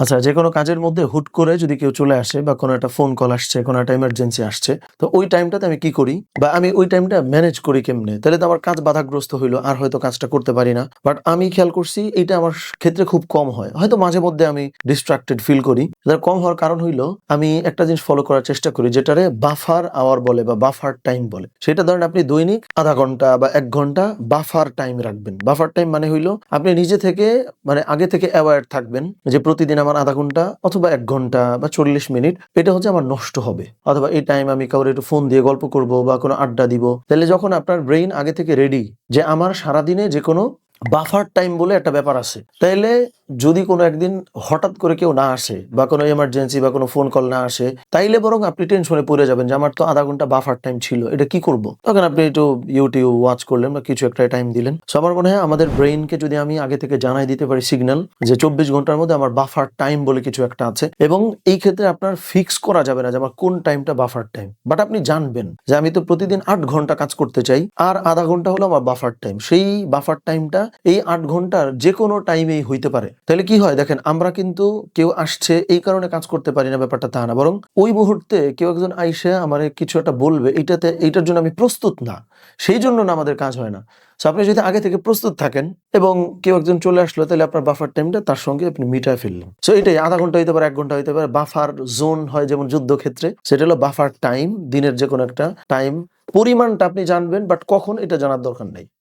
আচ্ছা, যেকোনো কাজের মধ্যে হুট করে যদি কেউ চলে আসে বা কোনো একটা ফোন কল আসছে, কোনো একটা এমার্জেন্সি আসছে, তো ওই টাইমটাতে আমি কি করি বা আমি ওই টাইমটা ম্যানেজ করি কেমনে? তাহলে তো আমার কাজ বাধাগ্রস্ত হইলো, আর হয়তো কাজটা করতে পারি না। বাট আমি খেয়াল করছি এইটা আমার ক্ষেত্রে খুব কম হয়। হয়তো মাঝে মধ্যে আমি ডিস্ট্রাক্টেড ফিল করি। এটা কম হওয়ার কারণ হইলো আমি একটা জিনিস ফলো করার চেষ্টা করি যেটারে বাফার আওয়ার বলে বা বাফার টাইম বলে। সেটা ধরেন আপনি দৈনিক ০.৫ ঘন্টা বা ১ ঘন্টা বাফার টাইম রাখবেন। বাফার টাইম মানে হইলো আপনি নিজে থেকে মানে আগে থেকে অ্যাওয়্যার থাকবেন যে প্রতিদিন আমার ০.৫ ঘন্টা অথবা ১ ঘন্টা বা ৪০ মিনিট এটা হচ্ছে আমার নষ্ট হবে। অথবা এই টাইম আমি কাউরে একটু ফোন দিয়ে গল্প করব বা কোনো আড্ডা দিব। তাহলে যখন আপনার ব্রেইন আগে থেকে রেডি যে আমার সারাদিনে যেকোনো বাফার টাইম বলে একটা ব্যাপার আছে। তাইলে যদি কোনো একদিন হঠাৎ করে কেউ না আসে বা কোনো এমার্জেন্সি বা কোনো ফোন কল না আসে, তাইলে বরং আপনি টেনশনে পড়ে যাবেন যে আমার তো ০.৫ ঘন্টা বাফার টাইম ছিল। এটা কি করব? তখন আপনি একটু YouTube ওয়াচ করলেন বা কিছু একটা টাইম দিলেন। সো আমার মনে হয় আমাদের ব্রেইনকে যদি আমি আগে থেকে জানাই দিতে পারি সিগন্যাল যে ২৪ ঘন্টার মধ্যে আমার বাফার টাইম বলে কিছু একটা আছে এবং এই ক্ষেত্রে আপনার ফিক্স করা যাবে না যে আমার কোন টাইমটা বাফার টাইম। বাট আপনি জানবেন যে আমি তো প্রতিদিন ৮ ঘন্টা কাজ করতে চাই আর ০.৫ ঘন্টা হলো আমার বাফার টাইম। সেই বাফার টাইমটা এই ৮ ঘন্টার যেকোনো টাইমেই হইতে পারে। তাহলে কি হয় দেখেন আমরা কিন্তু কেউ আসছে এই কারণে কাজ করতে পারি না ব্যাপারটা তা না। বরং ওই মুহূর্তে কেউ একজন আইসা আমারে কিছু একটা বলবে এইটার জন্য আমি প্রস্তুত না। সেইজন্য না আমাদের কাজ হয় না। সো আপনি যদি আগে থেকে প্রস্তুত থাকেন এবং কেউ একজন চলে আসলো তাহলে আপনার বাফার টাইমটা তার সঙ্গে আপনি মিটায় ফেললেন। সো এটাই ০.৫ ঘন্টা হইতে পারে, ১ ঘন্টা হইতে পারে। বাফার জোন হয় যেমন যুদ্ধক্ষেত্রে, সেটা হলো বাফার টাইম। দিনের যেকোনো একটা টাইম। পরিমাণটা আপনি জানবেন বাট কখন এটা জানার দরকার নাই।